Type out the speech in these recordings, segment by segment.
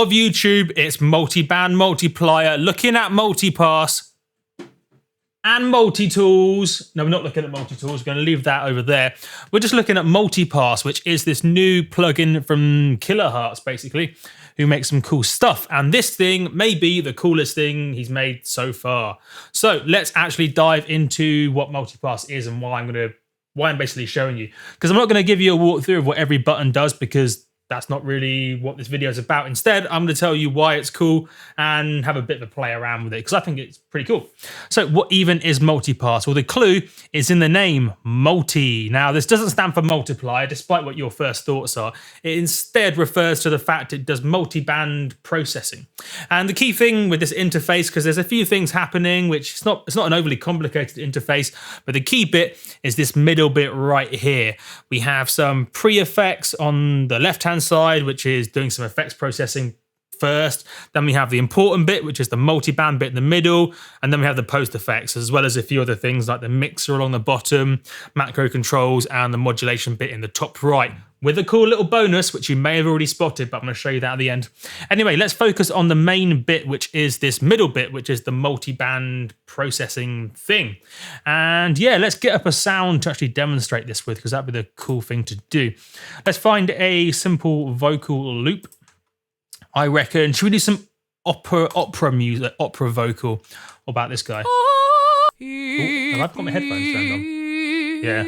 of YouTube. It's multi-band multiplier, looking at multipass and multi-tools. No, we're not looking at multi-tools. We're going to leave that over there. We're just looking at multipass, which is this new plugin from Kilohertz, basically, who makes some cool stuff. And this thing may be the coolest thing he's made so far. So let's actually dive into what multipass is and why I'm basically showing you. Because I'm not going to give you a walkthrough of what every button does, because that's not really what this video is about. Instead, I'm going to tell you why it's cool and have a bit of a play around with it, because I think it's pretty cool. So what even is multipass? Well, the clue is in the name, multi. Now, this doesn't stand for multiplier, despite what your first thoughts are. It instead refers to the fact it does multi-band processing. And the key thing with this interface, because there's a few things happening, which it's not an overly complicated interface, but the key bit is this middle bit right here. We have some pre-effects on the left-hand side, which is doing some effects processing first. Then we have the important bit, which is the multi-band bit in the middle. And then we have the post effects, as well as a few other things like the mixer along the bottom, macro controls, and the modulation bit in the top right, with a cool little bonus, which you may have already spotted, but I'm going to show you that at the end. Anyway, let's focus on the main bit, which is this middle bit, which is the multi-band processing thing. And yeah, let's get up a sound to actually demonstrate this with, because that'd be the cool thing to do. Let's find a simple vocal loop. I reckon, should we do some opera music, opera vocal about this guy? Ooh, have I got my headphones turned on? Yeah.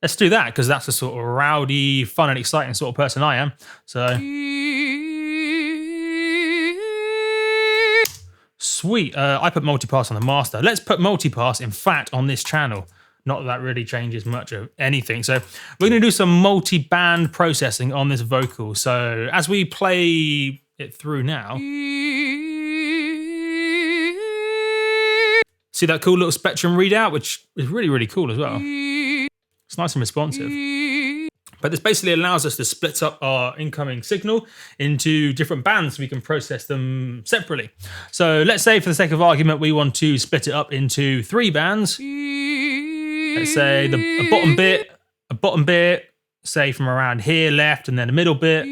Let's do that, because that's the sort of rowdy, fun and exciting sort of person I am. So, sweet. I put multipass on the master. Let's put multipass, in fact, on this channel. Not that really changes much of anything. So we're going to do some multi-band processing on this vocal. So as we play it through now, see that cool little spectrum readout, which is really, really cool as well. It's nice and responsive. But this basically allows us to split up our incoming signal into different bands so we can process them separately. So let's say, for the sake of argument, we want to split it up into 3 bands. Let's say a bottom bit, say from around here left, and then a middle bit,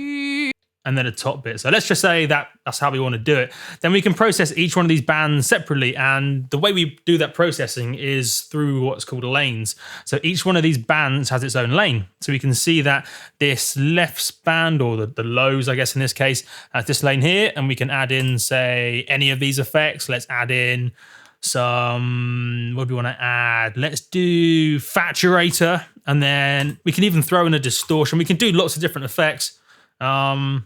and then a top bit. So let's just say that's how we want to do it. Then we can process each one of these bands separately, and the way we do that processing is through what's called lanes. So each one of these bands has its own lane. So we can see that this left band, or the lows, I guess in this case, has this lane here, and we can add in, say, any of these effects. Let's add in some, what do we want to add? Let's do Faturator, and then we can even throw in a distortion. We can do lots of different effects. So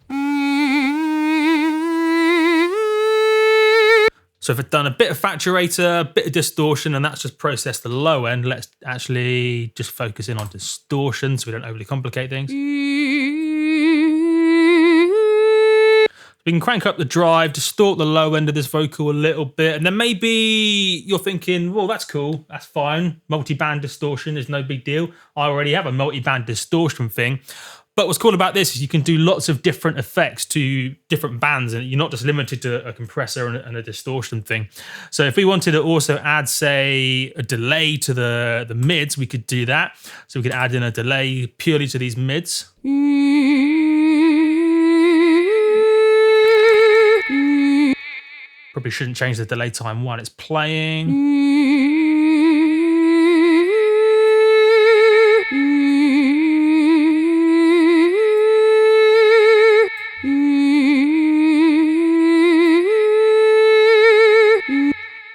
if I've done a bit of Faturator, a bit of distortion, and that's just processed the low end, let's actually just focus in on distortion so we don't overly complicate things. We can crank up the drive, distort the low end of this vocal a little bit, and then maybe you're thinking, well, that's cool, that's fine. Multi-band distortion is no big deal. I already have a multi-band distortion thing. But what's cool about this is you can do lots of different effects to different bands, and you're not just limited to a compressor and a distortion thing. So if we wanted to also add, say, a delay to the mids, we could do that. So we could add in a delay purely to these mids. Probably shouldn't change the delay time while it's playing.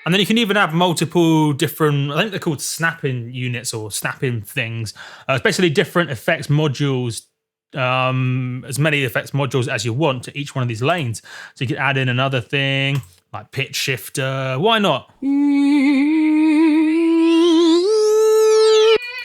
And then you can even have multiple different, I think they're called snapping units or snapping things. It's basically different effects modules, as many effects modules as you want to each one of these lanes. So you could add in another thing, like pitch shifter, why not?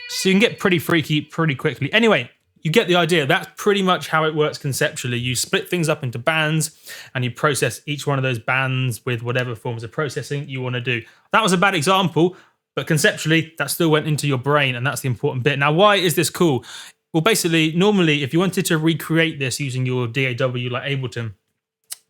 So you can get pretty freaky pretty quickly. Anyway, you get the idea. That's pretty much how it works conceptually. You split things up into bands and you process each one of those bands with whatever forms of processing you want to do. That was a bad example, but conceptually that still went into your brain, and that's the important bit. Now, why is this cool? Well, basically, normally if you wanted to recreate this using your DAW like Ableton,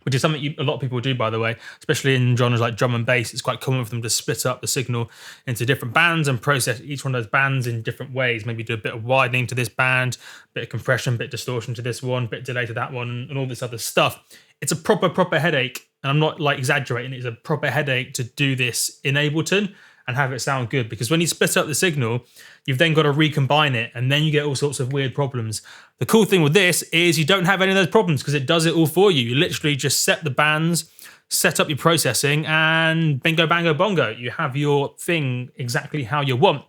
which is something a lot of people do, by the way, especially in genres like drum and bass. It's quite common for them to split up the signal into different bands and process each one of those bands in different ways. Maybe do a bit of widening to this band, a bit of compression, a bit of distortion to this one, a bit of delay to that one, and all this other stuff. It's a proper headache, and I'm not like exaggerating. It's a proper headache to do this in Ableton and have it sound good, because when you split up the signal, you've then got to recombine it, and then you get all sorts of weird problems. The cool thing with this is you don't have any of those problems because it does it all for you. You literally just set the bands, set up your processing, and bingo, bango, bongo. You have your thing exactly how you want.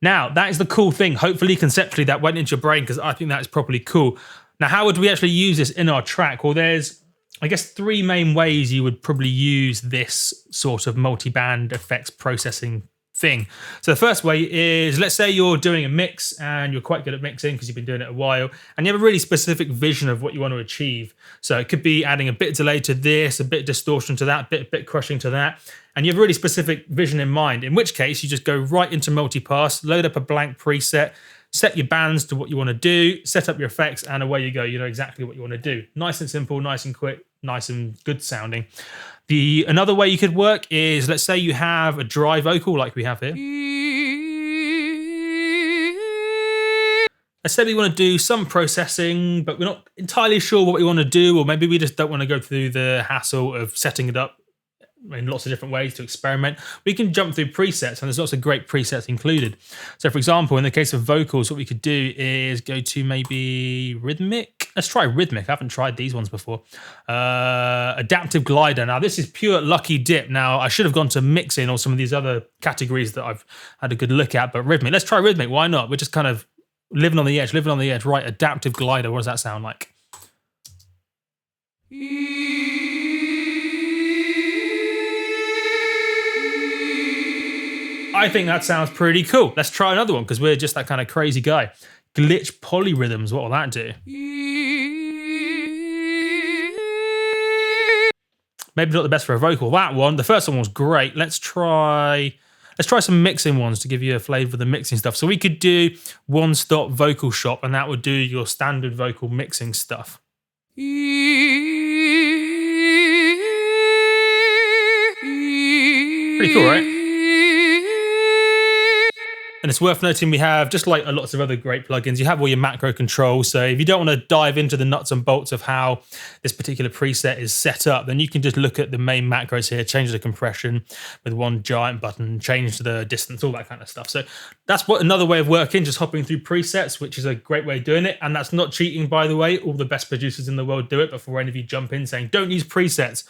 Now, that is the cool thing. Hopefully, conceptually, that went into your brain, because I think that is properly cool. Now, how would we actually use this in our track? Well, there's, I guess, three main ways you would probably use this sort of multi-band effects processing thing. So the first way is, let's say you're doing a mix and you're quite good at mixing because you've been doing it a while, and you have a really specific vision of what you want to achieve. So it could be adding a bit of delay to this, a bit of distortion to that, a bit crushing to that, and you have a really specific vision in mind, in which case you just go right into Multipass, load up a blank preset, set your bands to what you want to do, set up your effects, and away you go. You know exactly what you want to do. Nice and simple, nice and quick, nice and good sounding. Another way you could work is, let's say you have a dry vocal like we have here. Let's say we want to do some processing, but we're not entirely sure what we want to do, or maybe we just don't want to go through the hassle of setting it up in lots of different ways to experiment. We can jump through presets, and there's lots of great presets included. So for example, in the case of vocals, what we could do is go to maybe rhythmic. Let's try rhythmic. I haven't tried these ones before. Adaptive glider. Now this is pure lucky dip. Now I should have gone to mixing or some of these other categories that I've had a good look at, but rhythmic. Let's try rhythmic. Why not? We're just kind of living on the edge, Right, adaptive glider. What does that sound like? I think that sounds pretty cool. Let's try another one, because we're just that kind of crazy guy. Glitch polyrhythms, what will that do? Maybe not the best for a vocal. That one, the first one was great. Let's try some mixing ones to give you a flavor of the mixing stuff. So we could do one stop vocal shop, and that would do your standard vocal mixing stuff. Pretty cool, right? And it's worth noting we have, just like lots of other great plugins, you have all your macro controls. So if you don't want to dive into the nuts and bolts of how this particular preset is set up, then you can just look at the main macros here, change the compression with one giant button, change the distance, all that kind of stuff. So that's another way of working, just hopping through presets, which is a great way of doing it. And that's not cheating, by the way. All the best producers in the world do it. Before any of you jump in saying, don't use presets,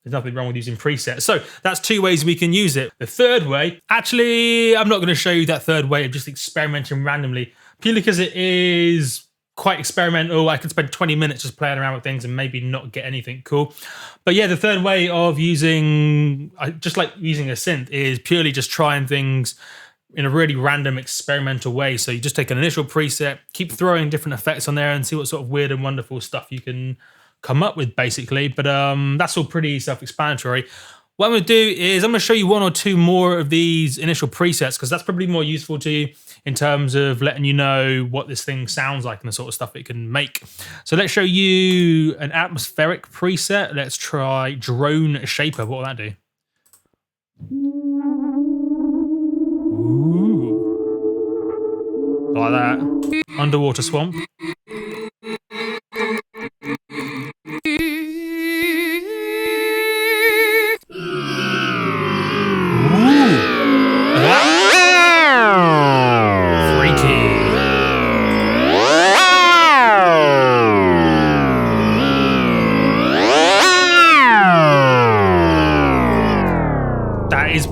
there's nothing wrong with using presets. So that's two ways we can use it. The third way, actually, I'm not going to show you that third way of just experimenting randomly, purely because it is quite experimental. I could spend 20 minutes just playing around with things and maybe not get anything cool. But yeah, the third way of using, just like using a synth, is purely just trying things in a really random experimental way. So you just take an initial preset, keep throwing different effects on there, and see what sort of weird and wonderful stuff you can come up with, basically. But that's all pretty self-explanatory. What I'm going to do is I'm going to show you one or two more of these initial presets, because that's probably more useful to you in terms of letting you know what this thing sounds like and the sort of stuff it can make. So let's show you an atmospheric preset. Let's try drone shaper. What will that do? Ooh. Like that. Underwater swamp.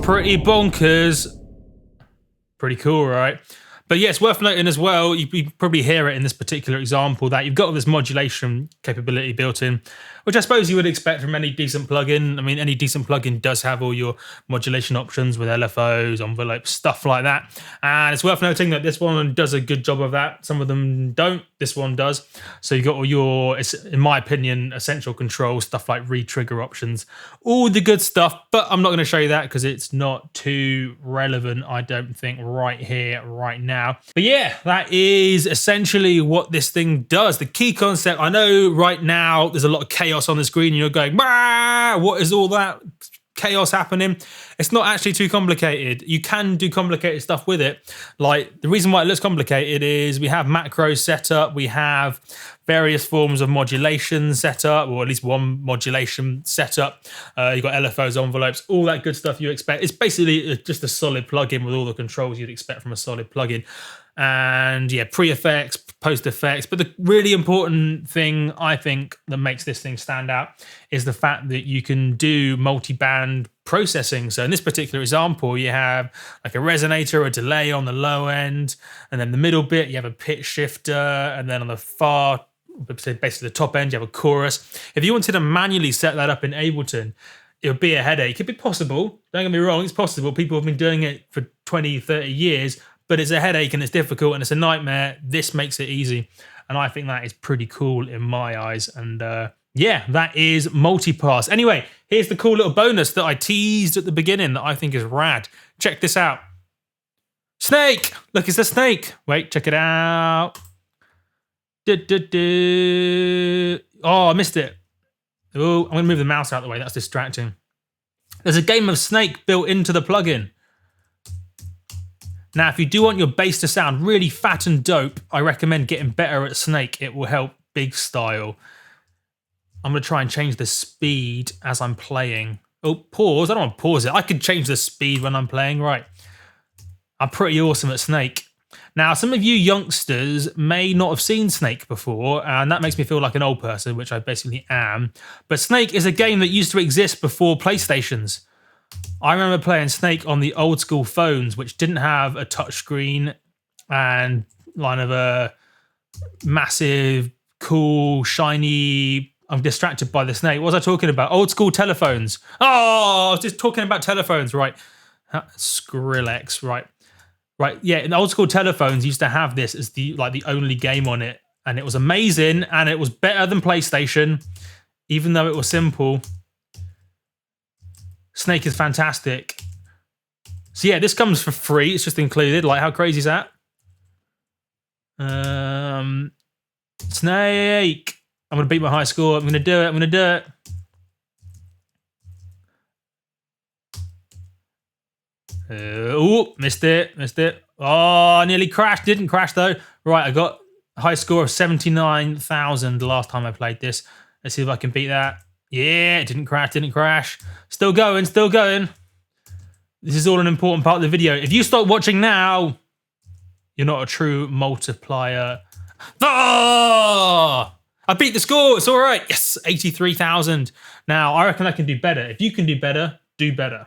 Pretty bonkers. Pretty cool, right? But yeah, it's worth noting as well, you probably hear it in this particular example, that you've got all this modulation capability built in, which I suppose you would expect from any decent plugin. I mean, any decent plugin does have all your modulation options with LFOs, envelopes, stuff like that. And it's worth noting that this one does a good job of that. Some of them don't. This one does. So you've got all your, in my opinion, essential control stuff like re-trigger options, all the good stuff. But I'm not going to show you that because it's not too relevant, I don't think, right here, right now. now. But yeah, that is essentially what this thing does. The key concept, I know right now there's a lot of chaos on the screen and you're going, bah, what is all that chaos happening? It's not actually too complicated. You can do complicated stuff with it. Like, the reason why it looks complicated is we have macros set up, we have various forms of modulation set up, or at least one modulation set up. You've got LFOs, envelopes, all that good stuff you expect. It's basically just a solid plugin with all the controls you'd expect from a solid plugin. And yeah, pre-effects, post-effects. But the really important thing, I think, that makes this thing stand out is the fact that you can do multi-band processing. So in this particular example, you have like a resonator, a delay on the low end, and then the middle bit, you have a pitch shifter, and then on the far, basically the top end, you have a chorus. If you wanted to manually set that up in Ableton, it would be a headache. It'd be possible. Don't get me wrong, it's possible. People have been doing it for 20, 30 years, but it's a headache and it's difficult and it's a nightmare. This makes it easy. And I think that is pretty cool in my eyes. And yeah, that is Multipass. Anyway, here's the cool little bonus that I teased at the beginning that I think is rad. Check this out. Snake! Look, it's a snake. Wait, check it out. Oh, I missed it. Oh, I'm going to move the mouse out of the way. That's distracting. There's a game of Snake built into the plugin. Now, if you do want your bass to sound really fat and dope, I recommend getting better at Snake. It will help big style. I'm going to try and change the speed as I'm playing. Oh, pause. I don't want to pause it. I can change the speed when I'm playing. Right. I'm pretty awesome at Snake. Now, some of you youngsters may not have seen Snake before, and that makes me feel like an old person, which I basically am. But Snake is a game that used to exist before PlayStations. I remember playing Snake on the old school phones, which didn't have a touchscreen and kind of a massive, cool, shiny... I'm distracted by the snake. What was I talking about? Old school telephones. Oh, I was just talking about telephones, right? Skrillex, right? Right, yeah, in old school telephones used to have this as the only game on it. And it was amazing, and it was better than PlayStation, even though it was simple. Snake is fantastic. So yeah, this comes for free. It's just included. Like, how crazy is that? Snake. I'm going to beat my high score. I'm going to do it. I'm going to do it. Oh, missed it. Missed it. Oh, I nearly crashed. Didn't crash, though. Right, I got a high score of 79,000 the last time I played this. Let's see if I can beat that. Yeah, it didn't crash. Didn't crash. Still going. Still going. This is all an important part of the video. If you stop watching now, you're not a true multiplier. Oh! I beat the score. It's all right. Yes, 83,000. Now, I reckon I can do better. If you can do better, do better.